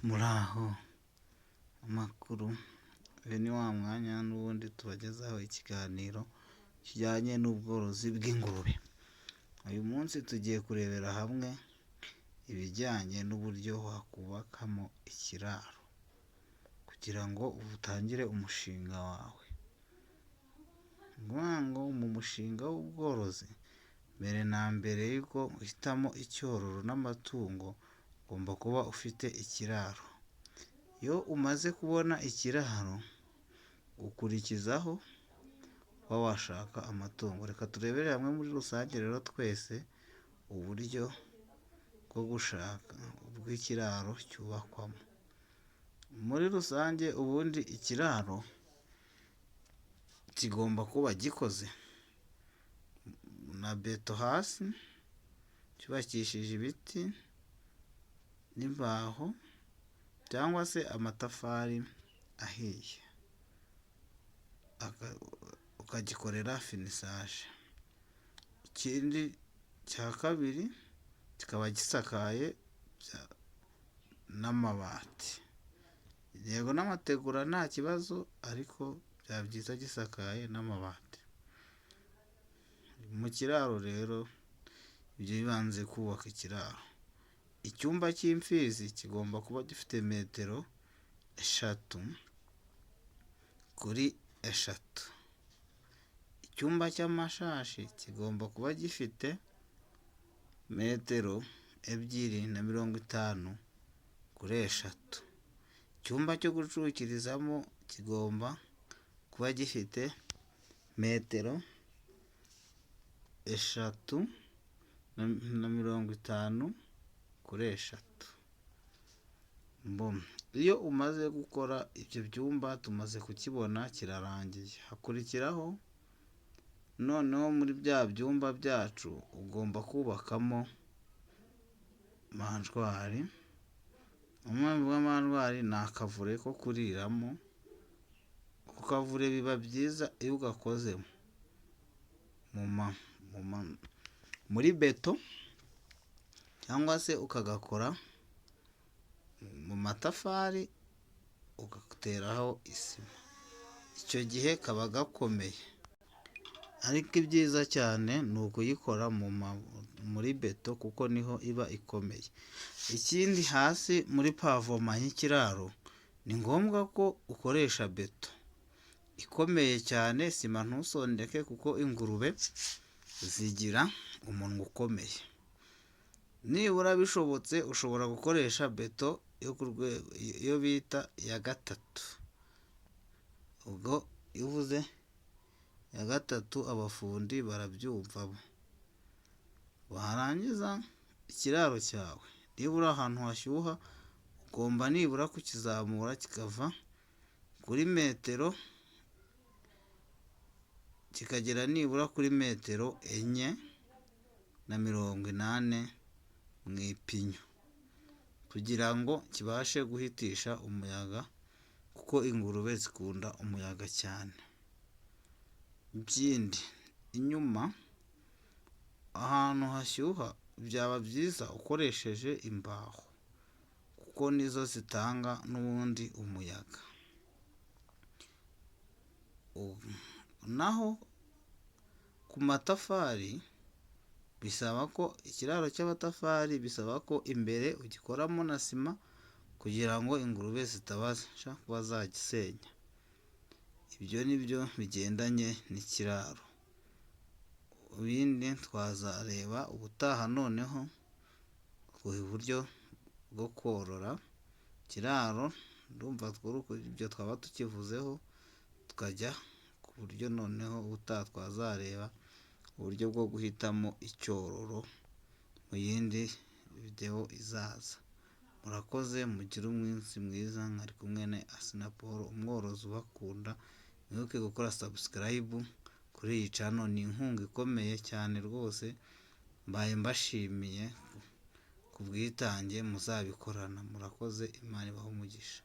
Muraho amakuru, uyu ni wa mwanya n'ubundi tubagezaho ikiganiro kijyanye n'ubworozi bw'ingurube. Uyu munsi tugiye kurebera hamwe ibijyanye n'uburyo wakubakamo ikiraro kugira ngo utangire umushinga wawe. Ngo mu mushinga w'ubworozi, mbere na mbere yuko uhitamo icyororo n'amatungo, ugomba kuba ufite ikiraro. Iyo umaze kubona ikiraro, ukurikizaho kuba washaka amatungo. Reka turebere hamwe muri rusange rero twese uburyo bwo gushaka ubw'ikiraro cyubakwamo. Muri rusange ubundi ikiraro kigomba kuba gikoze na beto hasi, cyubakishije ibiti n'imbaho cyangwa se amatafari ahiye, ukagikorera finisaje. Ikindi cya kabiri kikaba gisakaye n'amabati. Yego n'amategura nta kibazo, ariko byaba byiza gisakaye n'amabati. Mu kiraro rero ibyo bibanze kubaka ikiraro. Icyumba cy'imfizi kigomba kuba gifite metero 3x3. Icyumba cy'amashashi kigomba kuba gifite metero 250x3. Icyumba cyo gucukirizamo kigomba kuba gifite metero 350x3. Iyo umaze gukora ibyo byumba, tumaze kukibona kirarangiye. Hakurikiraho noneho muri bya byumba byacu ugomba kubakamo manjwari. Impamvu y'amanjwari ni akavure ko kuriramo. Ako kavure biba byiza iyo ugakoze muri beto cyangwa se ukagakora mu matafari ugateraho isima. Icyo gihe kaba gakomeye, ariko ibyiza cyane ni ukuyikora muri beto kuko niho iba ikomeye. Ikindi, hasi muri pavoma y'ikiraro ni ngombwa ko ukoresha beto ikomeye cyane. Sima ntusondeke kuko ingurube zigira umunwa ukomeye. Nibura bishobotse ushobora gukoresha beto yo ku rwego, iyo bita iya 3. Ubwo iyo uvuze iya 3 abafundi barabyumva. Warangiza ikiraro cyawe, nibura ahantu hashyuha, ugomba nibura kukizamura kikava kuri metero, kikagera nibura kuri metero 480 mu ipinyo, kugira ngo kibashe guhitisha umuyaga, kuko ingurube zikunda umuyaga cyane. Ikindi, inyuma ahantu hashyuha byaba byiza ukoresheje imbaho, kuko nizo zitanga n'ubundi umuyaga. Naho ku matafari, bisaba ko ikiraro cy'amatafari bisaba ko imbere ugikoramo na sima kugira ngo ingurube zitabasha kuba zagisenya. Ibyo ni byo bigendanye n'ikiraro. Ibindi twazareba ubutaha. Noneho uburyo bwo korora ikiraro, ndumva ibyo twaba tukivuzeho, tukajya ku buryo noneho ubutaha twazareba uburyo bwo guhitamo icyororo mu yindi videwo izaza. Murakoze, mugire umunsi mwiza. Mwari kumwe na Asinapol, umworozi ubakunda. Mwibuke gukora subscribe kuri iyi channel, ni inkunga ikomeye cyane rwose. Mbaye mbashimiye ku bwitange muzabikorana. Murakoze, Imana ibahe umugisha.